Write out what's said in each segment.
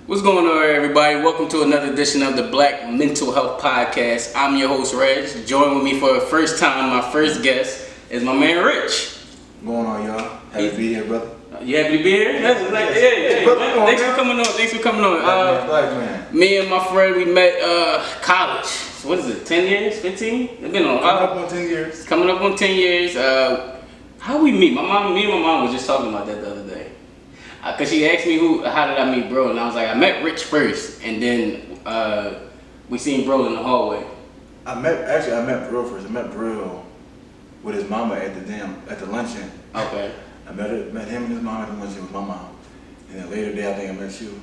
What's going on, everybody? Welcome to another edition of the Black Mental Health Podcast. I'm your host, Reg. Join with me for the first time, my first guest is my man, Rich. What's going on, y'all? Happy to be here, brother. You happy to be here? Yeah. Thanks for coming on. Black man. Me and my friend, we met college. So what is it, 10 years, 15? It's been on. Coming up on 10 years. Coming up on 10 years. How we meet? Me and my mom was just talking about that the other day. Cause she asked me how did I meet bro, and I was like, I met Rich first, and then we seen bro in the hallway. I met Brill first. I met Brill with his mama at the luncheon. Okay. I met him and his mom at the luncheon with my mom, and then later day I think I met you.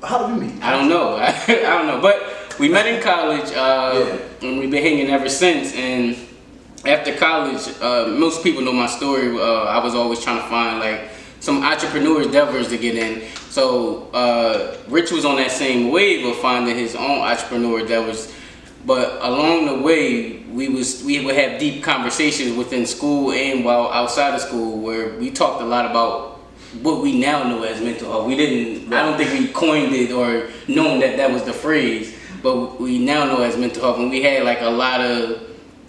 How did we meet? I don't know. I don't know, but we met in college, and we've been hanging ever since. And after college, most people know my story. I was always trying to find like some entrepreneur endeavors to get in. So Rich was on that same wave of finding his own entrepreneur endeavors. But along the way, we would have deep conversations within school and while outside of school, where we talked a lot about what we now know as mental health. We didn't. I don't think we coined it or known that was the phrase, but we now know as mental health. And we had like a lot of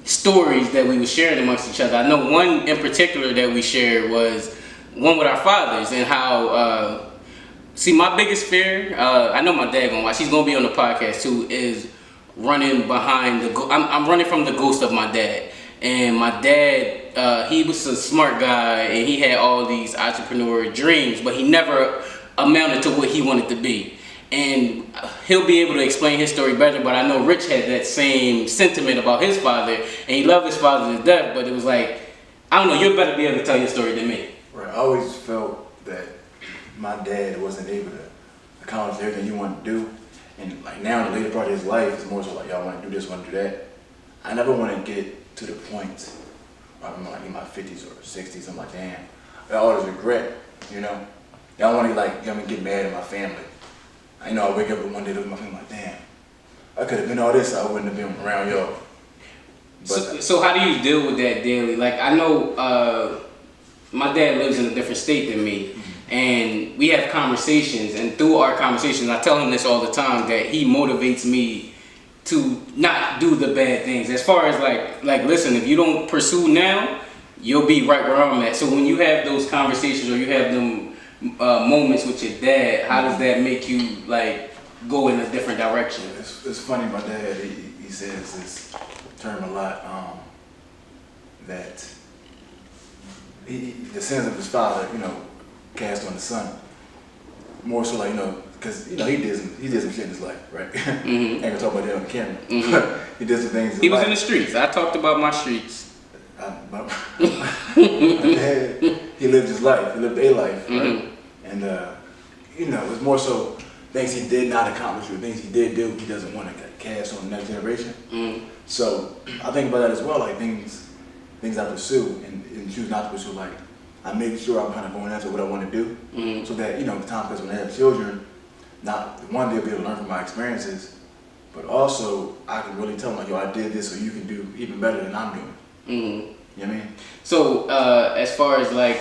stories that we were sharing amongst each other. I know one in particular that we shared was one with our fathers, and how see, my biggest fear, I know my dad gonna watch, he's gonna be on the podcast too, is running behind I'm running from the ghost of my dad. And my dad, he was a smart guy and he had all these entrepreneurial dreams, but he never amounted to what he wanted to be. And he'll be able to explain his story better, but I know Rich had that same sentiment about his father, and he loved his father to death, but it was like, I don't know, you'll better be able to tell your story than me. Right. I always felt that my dad wasn't able to accomplish everything he wanted to do. And like now in the later part of his life, it's more so like, y'all want to do this, want to do that. I never want to get to the point where I'm like in my 50s or 60s, I'm like, damn, I always regret, you know? I don't want to like, get mad at my family. I wake up one day to my family like, damn, I could have been all this, I wouldn't have been around y'all. So how do you deal with that daily? Like, I know my dad lives in a different state than me, and we have conversations, and through our conversations, I tell him this all the time, that he motivates me to not do the bad things. As far as like listen, if you don't pursue now, you'll be right where I'm at. So when you have those conversations or you have them moments with your dad, how does that make you like go in a different direction? It's funny, my dad, he says this term a lot, that the sins of his father, cast on the son. More so like, because, he did some shit in his life, right? Mm-hmm. Ain't gonna talk about that on the camera. Mm-hmm. He did some things in He was life. in the streets. I talked about my streets. My dad, he lived his life. He lived a life, right? Mm-hmm. And, it's more so things he did not accomplish or things he did do, he doesn't want to cast on the next generation. Mm-hmm. So I think about that as well, like things I pursue and choose not to pursue. Like I make sure I'm kind of going after what I want to do, so that the time comes when I have children, not one they'll be able to learn from my experiences, but also I can really tell them like, yo, I did this, so you can do even better than I'm doing. Mm-hmm. You know what I mean? So as far as like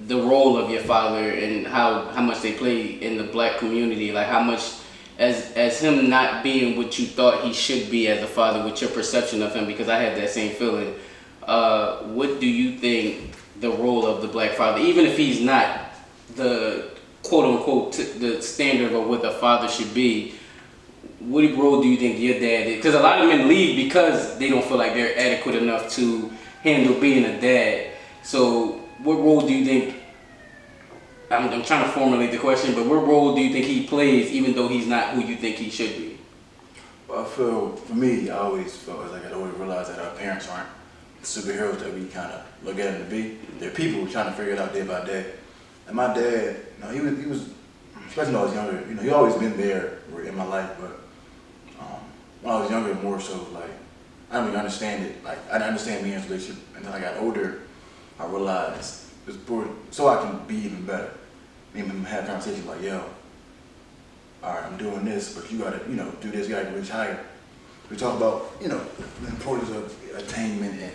the role of your father and how much they play in the black community, like how much as him not being what you thought he should be as a father, with your perception of him, because I had that same feeling. What do you think the role of the black father, even if he's not the quote unquote the standard of what the father should be, what role do you think your dad did? Because a lot of men leave because they don't feel like they're adequate enough to handle being a dad. So what role do you think, I'm trying to formulate the question, but what role do you think he plays even though he's not who you think he should be? Well, I feel, for me, I always felt like I always realized that our parents aren't superheroes that we kind of look at them to be. They're people trying to figure it out day by day. And my dad, he was, especially when I was younger, he always been there in my life, but when I was younger, more so like, I didn't really understand it. Like, I didn't understand me in a relationship until I got older. I realized it's important, so I can be even better. Even have conversations like, yo, all right, I'm doing this, but you gotta, do this, you gotta reach higher. We talk about, the importance of attainment, and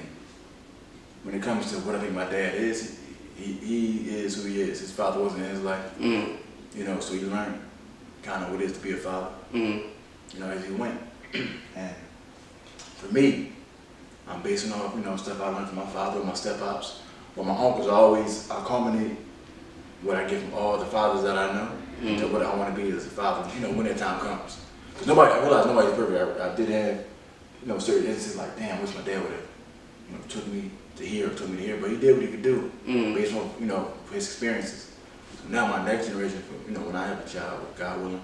when it comes to what I think my dad is, he is who he is. His father wasn't in his life. You know, so you learn kind of what it is to be a father. Mm-hmm. You know, as you went. And for me, I'm basing off, you know, stuff I learned from my father, my step-pops. But my uncles always, I culminate what I get from all the fathers that I know to what I want to be as a father, you know, when that time comes. Because I realize nobody's perfect. I did have, you know, certain instances like, damn, wish my dad would have, you know, took me to here, took me to here, but he did what he could do based on, you know, his experiences. So now my next generation, you know, when I have a child, God willing,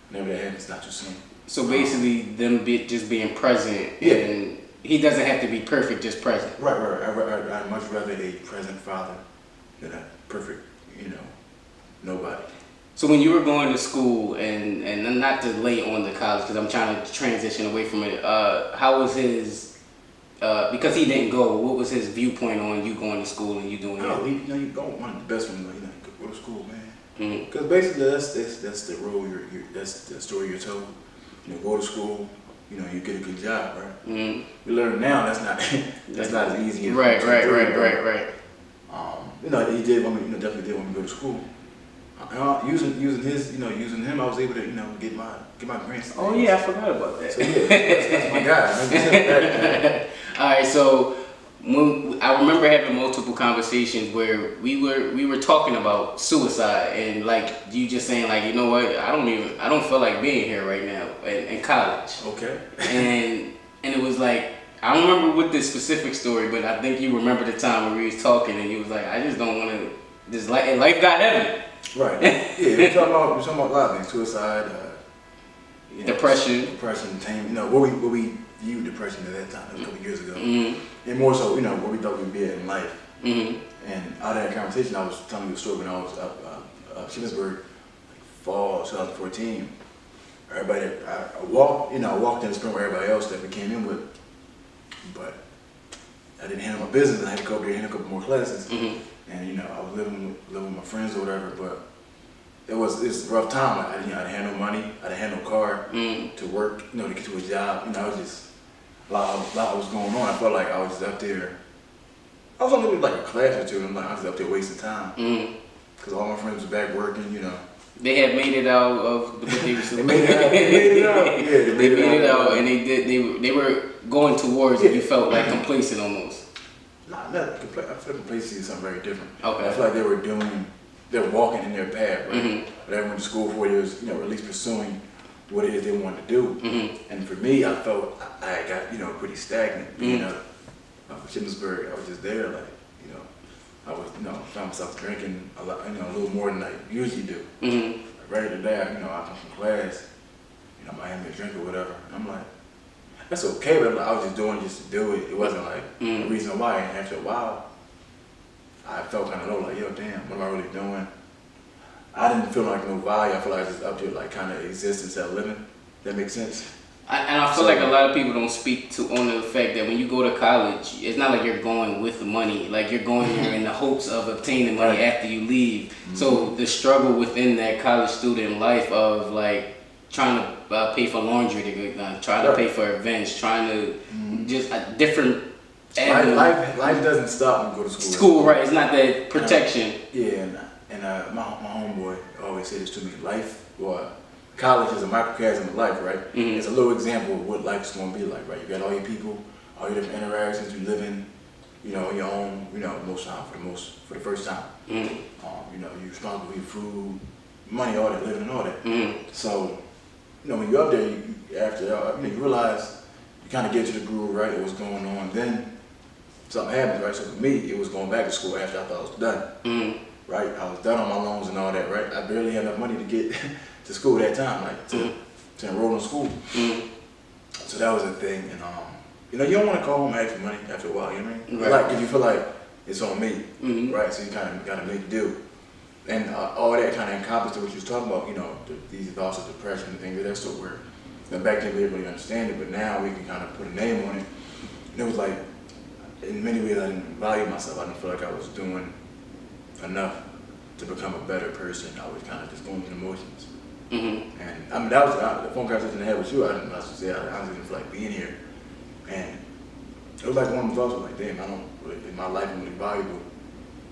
whenever that happens, it's not too soon. So basically, them just being present, and he doesn't have to be perfect, just present. Right. I'd much rather a present father than a perfect, you know, nobody. So when you were going to school, and not to lay on the college, because I'm trying to transition away from it, how was his, because he didn't go, what was his viewpoint on you going to school and you doing it? You know, you don't want the best one, you know, go to school, man. Because basically that's the role that's the story you're told. You know, go to school, you know, you get a good job, right? You learn now that's not as easy as right. You know, he did. I mean, you know, definitely did want me to go to school. Using him, I was able to, you know, get my grants. Oh yeah, I forgot about that. So yeah, that's my guy. All right, so when I remember having multiple conversations where we were talking about suicide, and like you just saying like, you know what, I don't feel like being here right now in college. Okay. And it was like, I don't remember what this specific story, but I think you remember the time when we was talking and you was like, I just don't want to. This life got heavy. Right. Yeah, we're talking about a lot of things. Suicide, you know, depression, you know, what we viewed depression at that time, a couple years ago, and more so, you know, what we thought we'd be at in life. And out of that conversation, I was telling you a story when I was up Shippensburg, like fall 2014. Everybody, I walked in the spring with everybody else that we came in with, but I didn't handle my business. I had to go up there and handle a couple more classes. And you know, I was living with my friends or whatever, but it's a rough time. I had no money, I didn't have no car to work, you know, to get to a job. You know, it was just a lot was going on. I felt like I was just up there. I was only like a class or two, and I was up there wasting time because all my friends were back working. You know, they had made it out of what they were. They made it out. Yeah, they made it out, and they were going towards it. You felt like complacent almost. Not I feel like complacency is something very different. Okay. I feel like they were walking in their path, right? But they went to school 4 years, you know, at least pursuing what it is they wanted to do. And for me, I felt I got, you know, pretty stagnant. Being up Shippensburg, I was just there, like, you know, I was, you know, found myself drinking a lot, you know, a little more than I usually do. Right after that, you know, I come from class, you know, I had me a drink or whatever, and I'm like, that's okay, but I was just doing just to do it. It wasn't like a reason why. And after a while, I felt kind of low, like, yo, damn, what am I really doing? I didn't feel like no value. I feel like I was just up there, like, kind of existing instead of living. That makes sense? And I feel like a lot of people don't speak on the fact that when you go to college, it's not like you're going with the money. Like, you're going there in the hopes of obtaining money after you leave. So the struggle within that college student life of, like, trying to pay for laundry to get done, trying to pay for events, trying to just a different life doesn't stop when you go to school. School, right? It's not that protection. And my homeboy always said this to me: college is a microcosm of life, right? It's a little example of what life's going to be like, right? You got all your people, all your different interactions. You live in, you know, your own, you know, most time for the first time. You know, you're responsible for your food, money, all that, living, and all that. So, you know, when you're up there, you realize you kind of get to the groove, right, of what's going on. Then something happens, right? So for me, it was going back to school after I thought I was done, right? I was done on my loans and all that, right? I barely had enough money to get to school that time, like to enroll in school. So that was a thing, and you know, you don't want to call home and ask for money after a while, you know what I mean? Right. Like, because you feel like it's on me, right? So you kind of got to make do. And all that kind of encompassed what you was talking about, you know, these thoughts of depression and things of that sort, where back then we didn't really understand it, but now we can kind of put a name on it. And it was like, in many ways, I didn't value myself. I didn't feel like I was doing enough to become a better person. I was kind of just going through the motions. And I mean, that was the phone conversation I had with you. I honestly didn't feel like being here. And it was like one of the thoughts was like, damn, is my life really valuable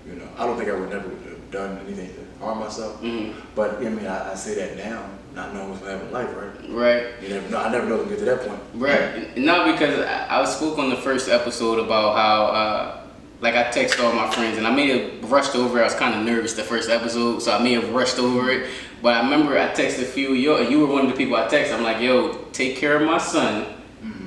You know, I don't think I would never have done anything to harm myself. But I mean, I say that now, not knowing what's going to happen in life, right? Right. You never know. I never know to get to that point. Right. Not because I spoke on the first episode about how, like I text all my friends, and I may have rushed over. I was kind of nervous the first episode, so I may have rushed over it. But I remember I texted a few. You were one of the people I texted. I'm like, yo, take care of my son.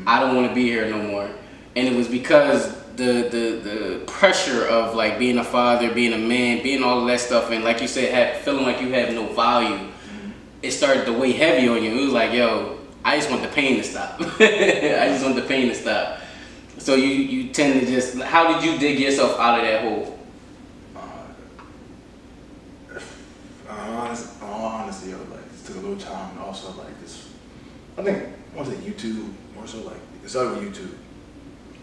I don't want to be here no more. And it was because the pressure of like being a father, being a man, being all of that stuff, and like you said, feeling like you have no value. It started to weigh heavy on you. It was like, yo, I just want the pain to stop. I just want the pain to stop. So you tend to just, how did you dig yourself out of that hole? Honestly, like, it took a little time, and also like this. I think I want to say YouTube, more so like it started with YouTube.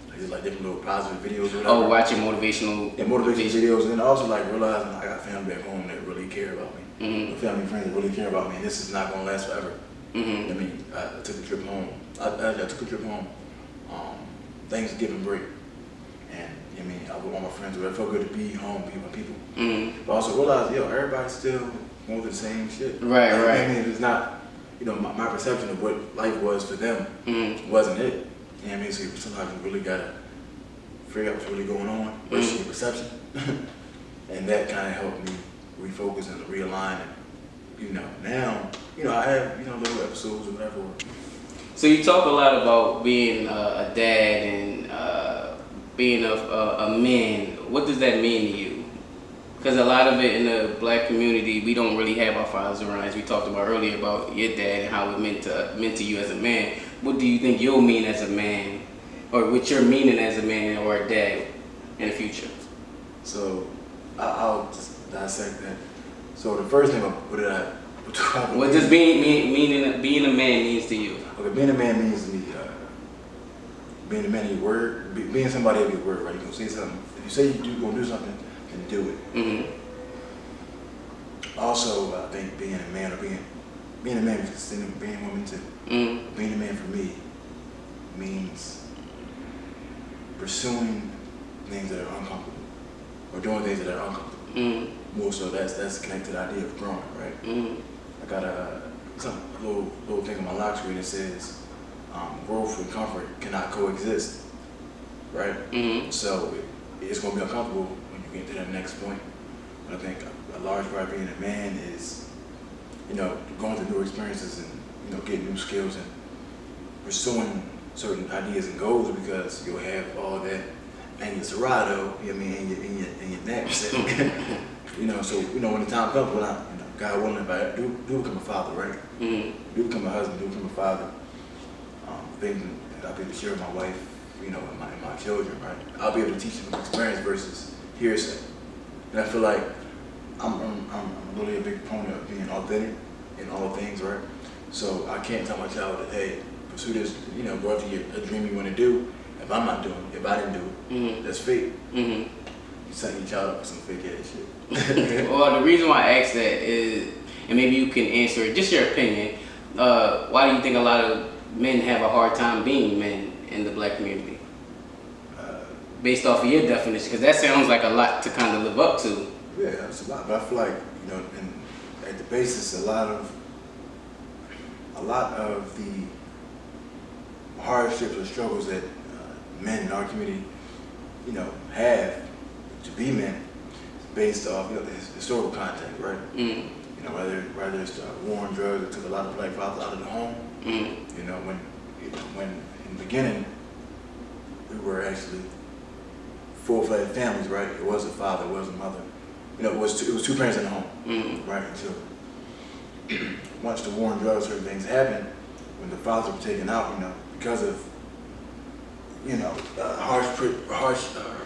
Like, just like different little positive videos or whatever. Oh, watching motivational. Yeah, motivation videos, and then also like realizing I got family back home that really care about me. Family and friends that really care about me, and this is not gonna last forever. I mean, I took a trip home. I took a trip home. Thanksgiving break, and I mean, I was with all my friends. It felt good to be home, be with people. But also realized, yo, everybody's still going through the same shit. Right. I mean, it's not, you know, my perception of what life was for them wasn't it. You know what I mean? So sometimes you really gotta figure out what's really going on versus your perception, and that kind of helped me refocus and realign. And, you know, now, you know, I have, you know, little episodes or whatever. So you talk a lot about being a dad and being a man. What does that mean to you? Because a lot of it in the black community, we don't really have our fathers around, as we talked about earlier about your dad and how it meant to you as a man. What do you think you'll mean as a man, or what you're meaning as a man or a dad in the future? So I'll just dissect that. So the first thing, what does being a man means to you? Okay, being a man means to me, being a man of your word, being somebody of your word, right? You're gonna say something. If you say you're gonna do something, then do it. Also, I think being a man, or being a man is considered being a woman too. Being a man for me means pursuing things that are uncomfortable, or doing things that are uncomfortable. More so, that's connected to the idea of growing, right? I got a little thing on my lock screen that says growth and comfort cannot coexist, right? So it's going to be uncomfortable when you get to that next point. But I think a large part of being a man is, you know, going through new experiences and, you know, getting new skills and pursuing certain ideas and goals, because you'll have all that and your Serato, you know what I mean, in your neck. You know, so, you know, when the time comes, when God willing, if I do become a father, right? Do become a husband, do become a father. Things that I'll be able to share with my wife, you know, and my children, right? I'll be able to teach them experience versus hearsay. And I feel like I'm really a big proponent of being authentic in all things, right? So I can't tell my child that, hey, pursue this, you know, go after a dream you want to do. If I'm not doing it, if I didn't do it, that's fake. You setting your child up for some fake ass shit. Well, the reason why I asked that is, and maybe you can answer it, just your opinion, why do you think a lot of men have a hard time being men in the black community? Based off of your definition, because that sounds like a lot to kind of live up to. Yeah, it's a lot, but I feel like, you know, at the basis, a lot of the hardships or struggles that men in our community, you know, have to be men, is based off, you know, the historical context, right? You know, whether it's war on drugs that took a lot of black fathers out of the home. You know, when in the beginning we were actually full-fledged families, right? It was a father, it was a mother. You know, it was two parents in the home, right? Until once the war on drugs, certain things happened, when the fathers were taken out, you know, because of, you know, harsh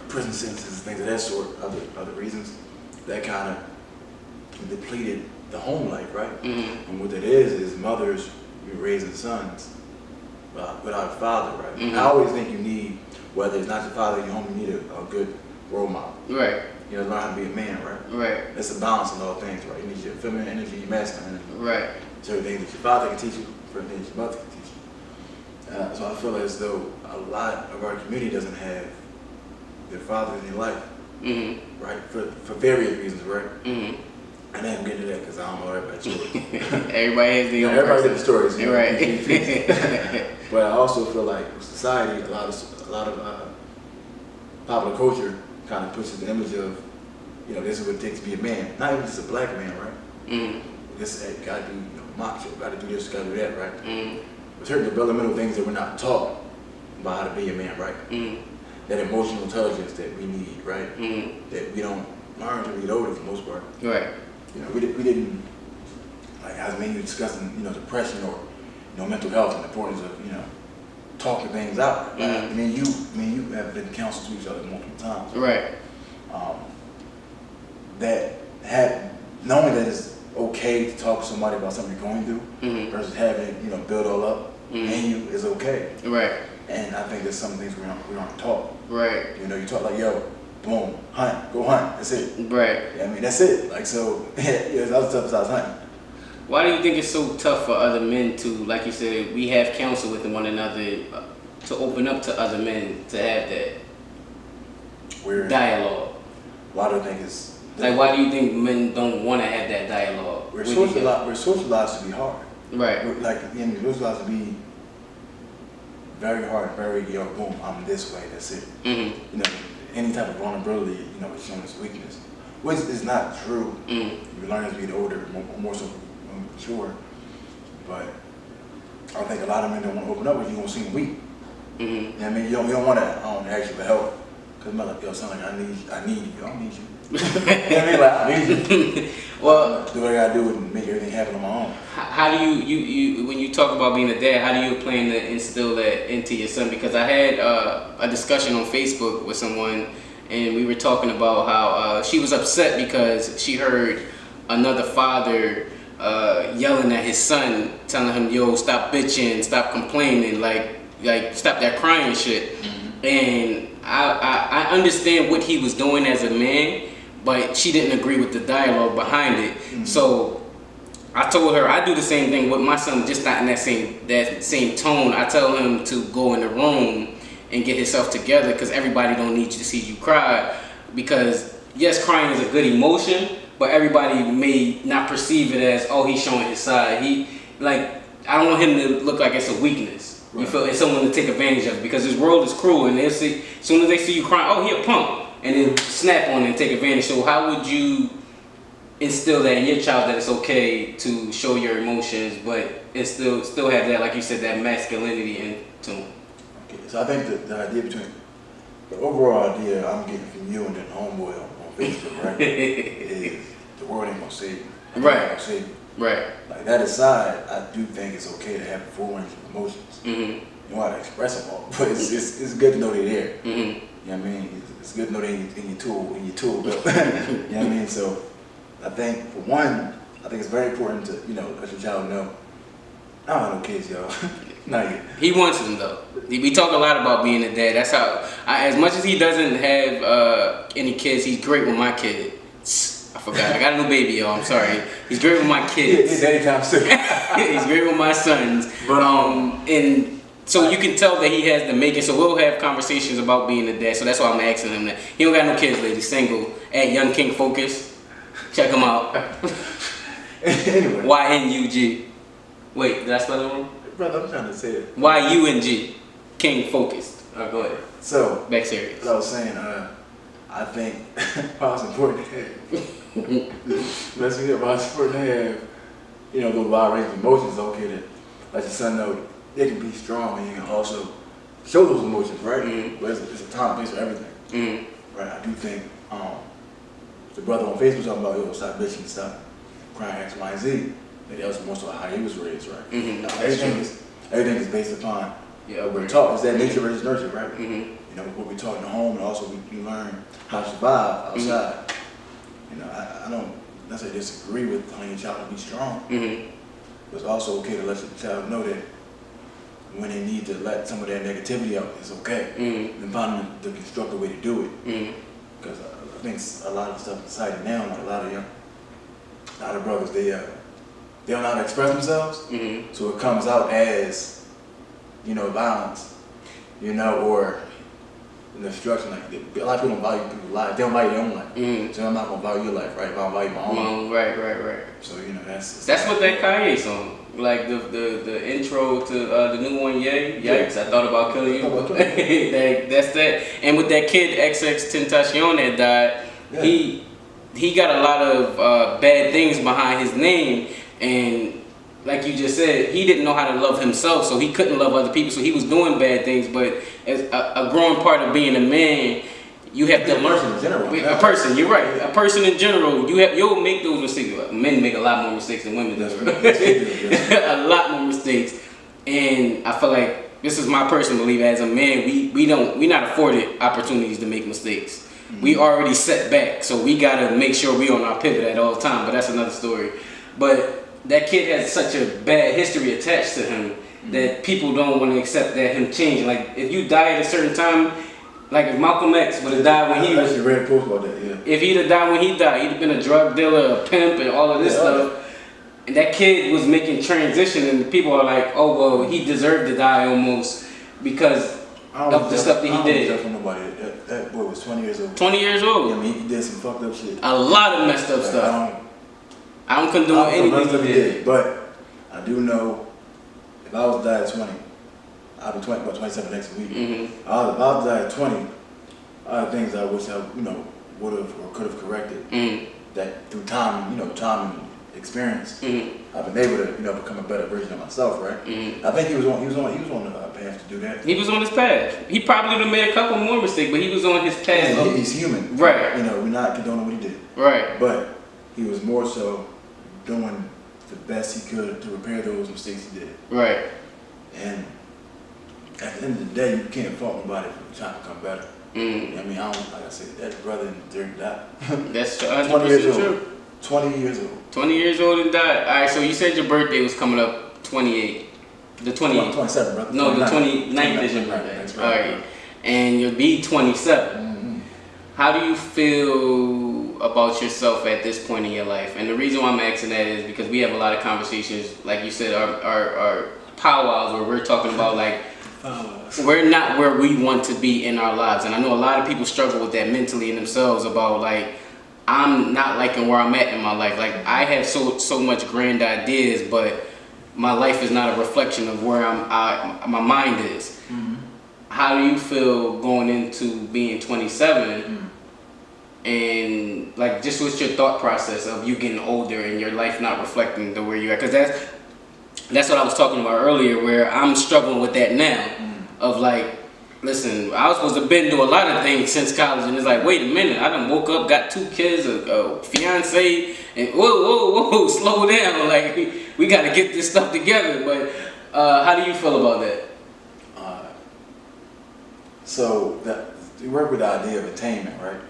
prison sentences, things of that sort, other reasons, that kind of depleted the home life, right? And what that is mothers raising sons without a father, right? I always think you need, whether it's not your father in your home, you need a good role model. Right. You know, learn how to be a man, right? Right. It's a balance in all things, right? You need your feminine energy, your masculine energy. Right. Certain things that your father can teach you, certain things your mother can teach you. So I feel as though a lot of our community doesn't have their father in their life. Mm-hmm. right? For various reasons, right? Mm-hmm. And I ain't gonna get into that because I don't know everybody's story. Everybody has their own Everybody person. gets stories, you know, Right. But I also feel like society, a lot of popular culture kind of pushes the image of, you know, this is what it takes to be a man. Not even just a black man, right? Mm-hmm. This gotta do, you know, macho, gotta do this, gotta do that, right? Mm-hmm. There's certain developmental things that we're not taught about how to be a man, right? Mm-hmm. That emotional intelligence that we need, right? Mm-hmm. That we don't learn until we get older for the most part. Right. You know, we didn't, like as many were discussing, you know, depression or, you know, mental health and the importance of, you know, talking things out. Right? Mm-hmm. I mean, you have been counseled to each other multiple times. Right. That had, knowing that it's okay to talk to somebody about something you're going through Mm-hmm. versus having it, you know, build all up in you is okay. Right. And I think there's some things we aren't taught. Right. You know, you talk like, yo, boom, hunt, go hunt, that's it. Right. I mean, that's it. Like, so, yeah, there's other stuff besides hunting. Why do you think it's so tough for other men to, like you said, we have counsel with one another to open up to other men to have that dialogue? Why do I think it's like? Why do you think men don't want to have that dialogue? We're socialized to be hard. Right. We're socialized to be very hard, very, yo, boom, I'm this way, that's it. Mm-hmm. You know, any type of vulnerability, you know, is shown as weakness, which is not true. Mm-hmm. You learn as you get older, more so mature. But I think a lot of men don't want to open up with you, gonna seem weak. Mm-hmm. You know what I mean? You don't want to ask you for help. Cause man, like, yo, sound like I need you. I don't need you. You know what I mean? Like, I need you. Well, do what I gotta do and make everything happen on my own. How do you when you talk about being a dad, how do you plan to instill that into your son? Because I had a discussion on Facebook with someone, and we were talking about how she was upset because she heard another father yelling at his son, telling him, "Yo, stop bitching, stop complaining, like stop that crying shit." Mm-hmm. And I understand what he was doing as a man, but she didn't agree with the dialogue behind it. Mm-hmm. So I told her I do the same thing with my son, just not in that same tone. I tell him to go in the room and get himself together, because everybody don't need to see you cry. Because yes, crying is a good emotion, but everybody may not perceive it as, oh, he's showing his side. I don't want him to look like it's a weakness. Right. You feel it's someone to take advantage of, because this world is cruel, and they'll see, as soon as they see you crying, oh, he a punk, and then snap on it and take advantage. So how would you instill that in your child, that it's okay to show your emotions, but it still have that, like you said, that masculinity into them? Okay, so I think the idea the overall idea I'm getting from you and then homeboy on Facebook, right, is the world ain't gonna save you. Right. Ain't gonna save you. Right. Like that aside, I do think it's okay to have a full range of emotions. Mm-hmm. You know how to express them all, but it's good to know they're there. Mm-hmm. You know what I mean? It's good to know they're in your tool belt. You know what I mean? So I think for one, I think it's very important to, you know, let your child know. I don't have no kids, y'all. Not yet. He wants them though. We talk a lot about being a dad. That's how. As much as he doesn't have any kids, he's great with my kid. I forgot. I got a new baby, y'all. I'm sorry. He's great with my kids. He's anytime soon. He's great with my sons. But and so you can tell that he has the making. So we'll have conversations about being a dad. So that's why I'm asking him that. He don't got no kids, ladies. Single. At Young King Focus. Check him out. Anyway. YNUG. Wait, did I spell it wrong? Brother, I'm trying to say it. YUNG. King Focused. Go ahead. So, back serious. As I was saying, I think while it's important to have, let's see, while it's important to have, you know, those wide range of emotions, it's okay to let your son know they can be strong and you can also show those emotions, right? Mm-hmm. But it's a time and place for everything. Mm-hmm. Right? I do think the brother on Facebook talking about, yo, stop bitching, stop crying, X, Y, and Z. That was more so how he was raised, right? Mm-hmm. Everything is based upon what we're taught. It's that nature versus nurture, right? Mm-hmm. You know, what we taught in the home, and also we learn how to survive outside. Mm-hmm. You know, I don't necessarily disagree with telling your child to be strong, but it's also okay to let your child know that when they need to let some of that negativity out, it's okay. And find the constructive way to do it. Because I think a lot of stuff in society now, like a lot of brothers, they don't know how to express themselves, so it comes out as, you know, violence, you know, or and destruction. Like a lot of people don't value people's lives. They don't value their own life. So I'm not gonna value your life, right? If I don't value my own. Right. So you know that's what that Kanye song. Like the intro to the new one, Yikes, I thought about killing you. That's that. And with that kid XX Tentacion that died, he got a lot of bad things behind his name, and like you just said, he didn't know how to love himself, so he couldn't love other people, so he was doing bad things. But as a growing part of being a man, you have to learn. In general. A person, you're right. A person in general, you'll make those mistakes. Men make a lot more mistakes than women do. A lot more mistakes, and I feel like this is my personal belief. As a man, we're not afforded opportunities to make mistakes. We already set back, so we gotta make sure we on our pivot at all times. But that's another story. But that kid has such a bad history attached to him that people don't want to accept that him changing. Like if you die at a certain time. Like if Malcolm X would have died when he was... I actually read a post about that, yeah. If he'd have died when he died, he'd have been a drug dealer, a pimp, and all of this stuff. And that kid was making transition, and people are like, oh, well, he deserved to die almost because of the stuff that he did. I don't know nobody. That boy was 20 years old. 20 years old? Yeah, I mean, he did some fucked up shit. A lot of messed up stuff. I don't condone anything he did. But I do know if I was to die at 20, I'll be 20, about 27 next week. If I was to die at 20, other things I wish I, would have or could have corrected. That through time, time and experience, I've been able to, become a better version of myself, right? I think he was on the path to do that. He was on his path. He probably would have made a couple more mistakes, but he was on his path. And he's human, right? We're not condoning what he did, right? But he was more so doing the best he could to repair those mistakes he did, right? And at the end of the day, you can't fault nobody for trying to become better. I mean, I don't, like I said, that brother in the dirt died. That's 20 years old. true. 20 years old. 20 years old and died. All right, so you said your birthday was coming up 28. The 28th. 27, brother. No, the 29th is your birthday. That's right. right. All right. And you'll be 27. How do you feel about yourself at this point in your life? And the reason why I'm asking that is because we have a lot of conversations, like you said, our powwows where we're talking about like, we're not where we want to be in our lives. And I know a lot of people struggle with that mentally in themselves about like, I'm not liking where I'm at in my life. Like I have so much grand ideas, but my life is not a reflection of where my mind is. How do you feel going into being 27 and like just what's your thought process of you getting older and your life not reflecting the where you're at? Because that's what I was talking about earlier, where I'm struggling with that now. Of like, listen, I was supposed to been do a lot of things since college, and it's like, wait a minute, I done woke up, got 2 kids, a fiance, and whoa, slow down. Like, we got to get this stuff together. But how do you feel about that? So we work with the idea of attainment, right?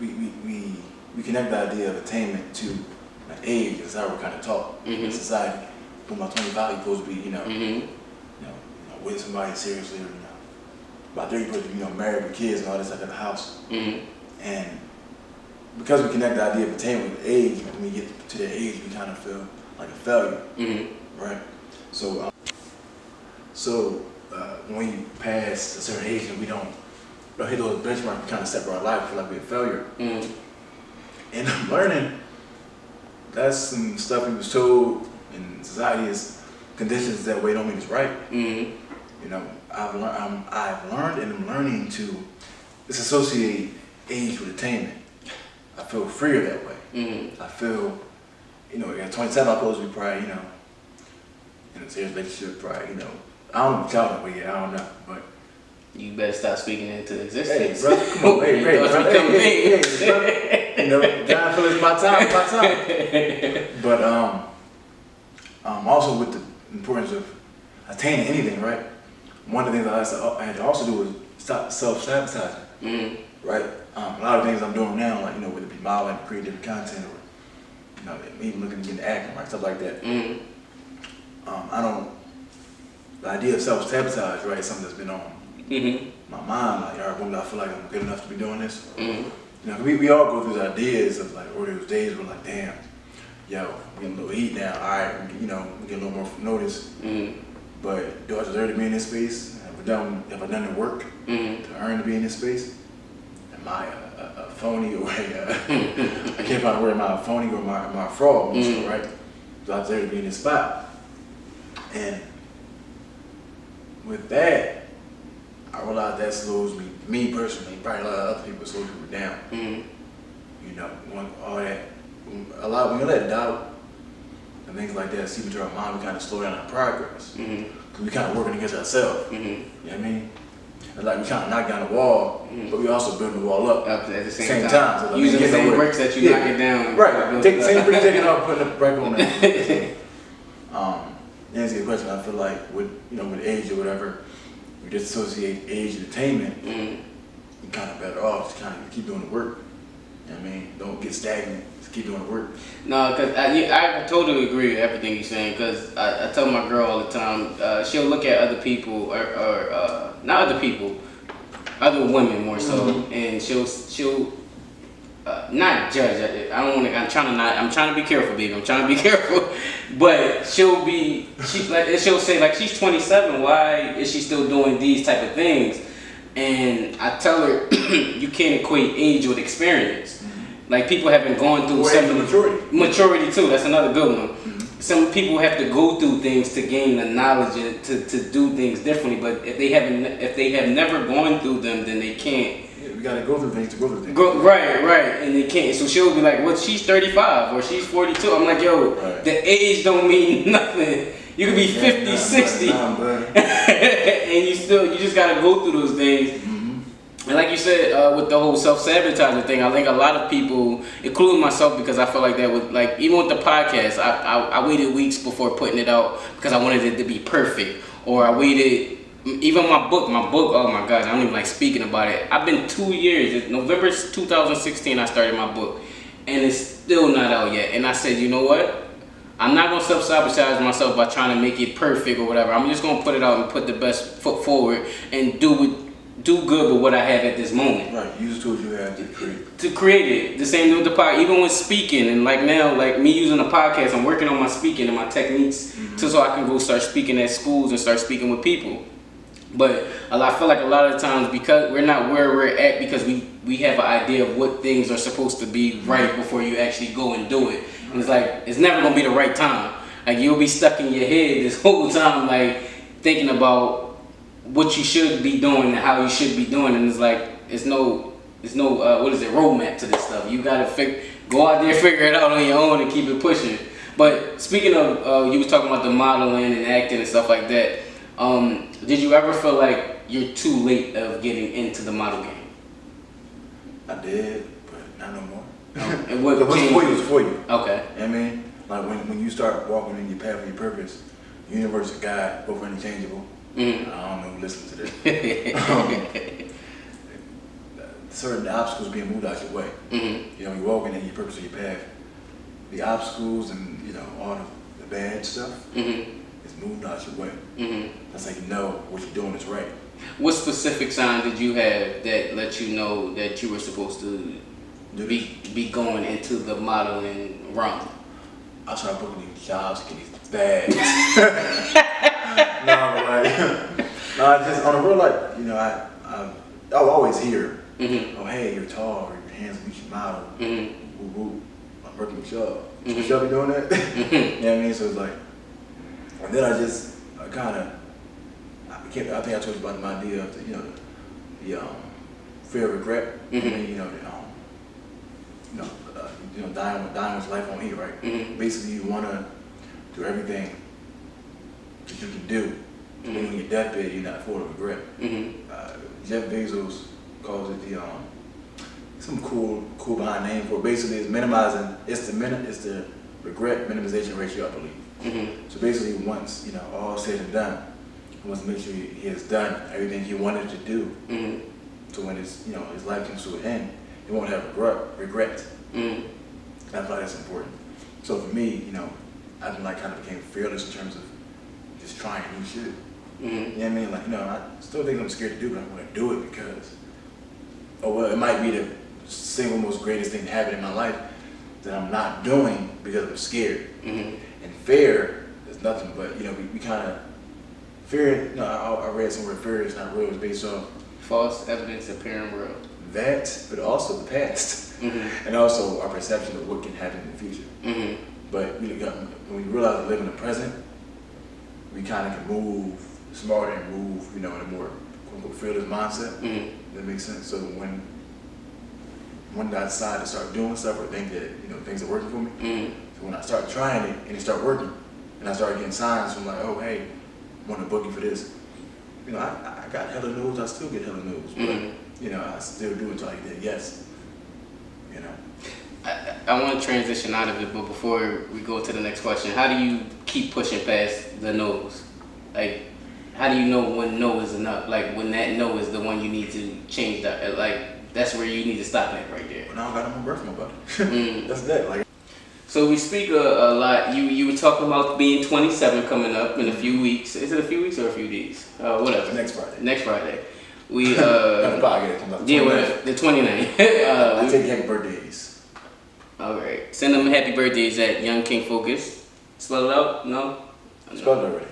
We connect the idea of attainment to an age. That's how we're kind of taught in society. When my 25, you're supposed to be, with somebody seriously, or by 30, you're supposed to be, married with kids and all this stuff at the house. And because we connect the idea of attainment with age, when we get to that age, we kind of feel like a failure, right? So, when we pass a certain age and we don't hit those benchmarks, we kind of separate our life, feel like we're a failure. And I'm learning that's some stuff we was told in society is conditions that way don't mean it's right. I've learned and I'm learning to disassociate age with attainment. I feel freer that way. I feel, at 27 I'm supposed to be probably, in a serious relationship, probably, I don't know what y'all know, but yeah, I don't know, but. You better stop speaking into existence. Hey, brother, come on, hey, brother. God feel it's my time. But also with the importance of attaining anything, right? One of the things I had to also do was stop self-sabotaging, right? A lot of things I'm doing now, like, whether it be modeling, creating different content, or, even looking to get into acting, right? Stuff like that. The idea of self-sabotage, right, is something that's been on my mind, like, all right, when do I feel like I'm good enough to be doing this? We all go through those ideas of, like, or those days where, like, damn, yo, we're getting a little heat now, all right, we get a little more notice. But do I deserve to be in this space? done the work to earn to be in this space? Am I a phony or I can't find a word. Am I a phony or am I a fraud? Right? So I was there to be in this spot, and with that, I realized that slows me personally, probably a lot of other people, slows people down. You know, when you let doubt and things like that seep into our mind, we kind of slow down our progress. Because we kind of working against ourselves. You know what I mean? It's like we kind of knock down the wall, but we also building the wall up at the same time. So like using the same bricks that you knock it down. Right. Take the same bricks, taking it off, putting the brick on it. To answer your question, I feel like with age or whatever, we disassociate age and attainment. You're kind of better off just kind of keep doing the work. You know what I mean? Don't get stagnant. Just keep doing the work. No, because I totally agree with everything you're saying. Because I tell my girl all the time, she'll look at other people or not other people, other women more so, and she'll not judge. I don't want to. I'm trying to be careful, baby. I'm trying to be careful. But she'll say like she's 27. Why is she still doing these type of things? And I tell her you can't equate age with experience. Like people haven't gone through maturity too. That's another good one. Some people have to go through things to gain the knowledge and to do things differently. But if they have never gone through them, then they can't. Yeah, we gotta go through things to go through things. Right, and they can't. So she'll be like, "Well, she's 35 or she's 42." I'm like, "Yo, the age don't mean nothing. You could be 50, 60, and you just gotta go through those things." And like you said, with the whole self-sabotaging thing, I think a lot of people, including myself, because I feel like that with, like, even with the podcast, I waited weeks before putting it out because I wanted it to be perfect. Or I waited, even my book, oh my gosh, I don't even like speaking about it. I've been 2 years, November 2016 I started my book, and it's still not out yet. And I said, you know what? I'm not going to self-sabotage myself by trying to make it perfect or whatever. I'm just going to put it out and put the best foot forward and do good with what I have at this moment. Right, use the tools you have to create. To create it. The same with the podcast. Even with speaking, and like now, like me using a podcast, I'm working on my speaking and my techniques so I can go start speaking at schools and start speaking with people. But I feel like a lot of the times, because we're not where we're at, because we have an idea of what things are supposed to be right before you actually go and do it. And it's like, it's never going to be the right time. Like you'll be stuck in your head this whole time, like thinking about what you should be doing and how you should be doing, and it's like it's no roadmap to this stuff. You gotta go out there, figure it out on your own, and keep it pushing. But speaking of, you was talking about the modeling and acting and stuff like that. Did you ever feel like you're too late of getting into the model game? I did, but not no more. And what what's for you is for you. Okay. You know what I mean, like when you start walking in your path of your purpose, the universe is God, both are interchangeable. I don't know who listens to this. Certain obstacles being moved out your way. You know, you're walking in your purpose of your path. The obstacles and all the bad stuff is moved out your way. That's like what you're doing is right. What specific sign did you have that let you know that you were supposed to be going into the modeling realm? I started booking these jobs, getting these bags. No, just on a real life, I'll always hear, oh hey, you're tall, or your hands meet your model. Woo woo, I'm working with y'all. Should y'all be doing that? You know what I mean? So it's like, and then I think I told you about my idea of the fear of regret. I mean, dying with life on here, right? Basically, you want to do everything that you can do. When you're on your deathbed, you're not full of regret. Jeff Bezos calls it some cool behind name for it. Basically, it's minimizing. It's the regret minimization ratio, I believe. So basically, once all said and done, he wants to make sure he has done everything he wanted to do. So when his life comes to an end, he won't have regret. I feel like that's important. So for me, I kind of became fearless in terms of just trying new shit. You know what I mean? Like, I still think I'm scared to do it, but I'm going to do it because, it might be the single most greatest thing to happen in my life that I'm not doing because I'm scared. And fear is nothing but, we kind of fear, I read somewhere fear is not real. It's based on False evidence appearing real. that, but also the past, and also our perception of what can happen in the future. But when we realize we live in the present, we kind of can move smarter and move, in a more quote-unquote fearless mindset. That makes sense. So when I decide to start doing stuff or think that things are working for me, so when I start trying it and it start working, and I start getting signs from like, oh hey, I want to book you for this. I got hella news. I still get hella news, but I still do until I get yes. I want to transition out of it, but before we go to the next question, how do you keep pushing past the no's? Like, how do you know when no is enough? Like, when that no is the one you need to change that, like, that's where you need to stop at right there. Well, now I got on my birth, my buddy. That's that. Like. So we speak a lot. You were talking about being 27 coming up in a few weeks. Is it a few weeks or a few days? Whatever. Next Friday. Next Friday. We the podcast comes out the 29th. I take happy birthdays. All right. Send them happy birthdays at Young King Focus. Spell it out? No? Spelled it already.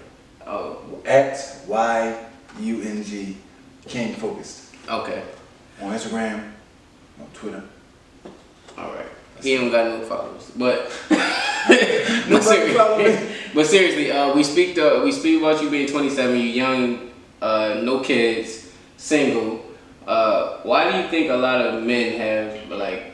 Oh. At YUNG King Focused. Okay. On Instagram, on Twitter. All right. He don't got no followers, but but seriously, we speak about you being 27. You're young, no kids, single. Why do you think a lot of men have like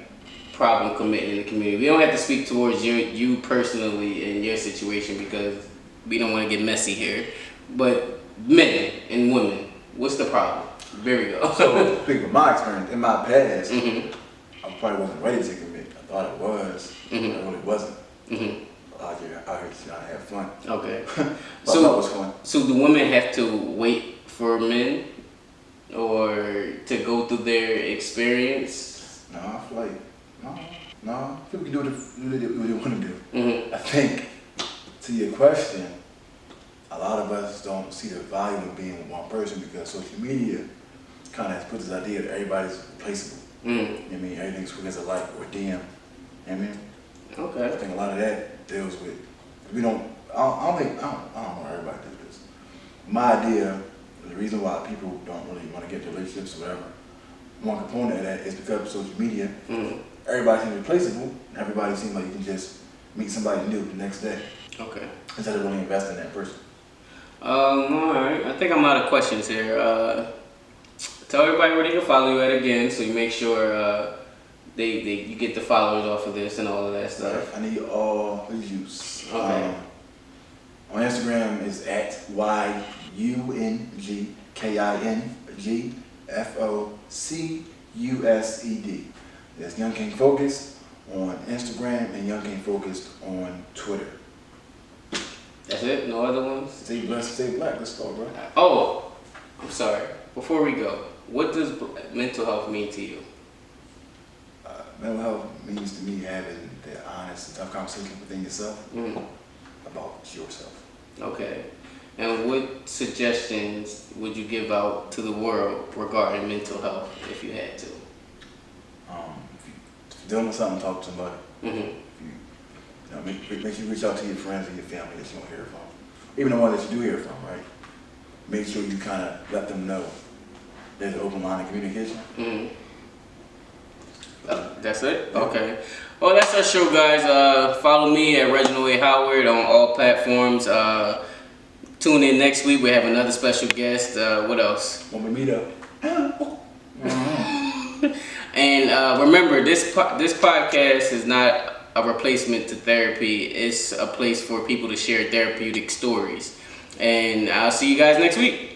problem committing in the community? We don't have to speak towards you personally in your situation because we don't want to get messy here. But men and women, what's the problem? There we go. So speaking of my experience in my past, I probably wasn't ready to commit. I thought it was, but I really wasn't. Out here trying to have fun. Okay. So that was fun. So do women have to wait for men, or to go through their experience? No, I feel like no. People can do what they want to do. I think to your question, a lot of us don't see the value of being with one person because social media kind of has put this idea that everybody's replaceable. Everything's quick as a like or a DM. Okay. I think a lot of that deals with I don't want everybody to do this. My idea, the reason why people don't really want to get into relationships or whatever, one component of that is because of social media. Everybody seems replaceable, and everybody seems like you can just meet somebody new the next day. Okay. Instead of really investing in that person. All right. I think I'm out of questions here. Tell everybody where they can follow you at again, so you make sure you get the followers off of this and all of that stuff. I need all the use. Okay. On Instagram is at YUNGKINGFOCUSED. That's Young King Focused on Instagram and Young King Focused on Twitter. That's it? No other ones? Stay blessed, stay black. Let's go, bro. Oh, I'm sorry. Before we go, what does mental health mean to you? Mental health means to me having the honest and tough conversation within yourself about yourself. Okay. And what suggestions would you give out to the world regarding mental health if you had to? If you're dealing with something, talk to somebody. Make sure you reach out to your friends and your family that you don't hear from. Even the ones that you do hear from, right? Make sure you kind of let them know there's an open line of communication. That's it? Okay. Well, that's our show, guys. Follow me at Reginald A. Howard on all platforms. Tune in next week. We have another special guest. What else? When we meet up. And remember, this podcast is not a replacement to therapy. It's a place for people to share therapeutic stories. And I'll see you guys next week.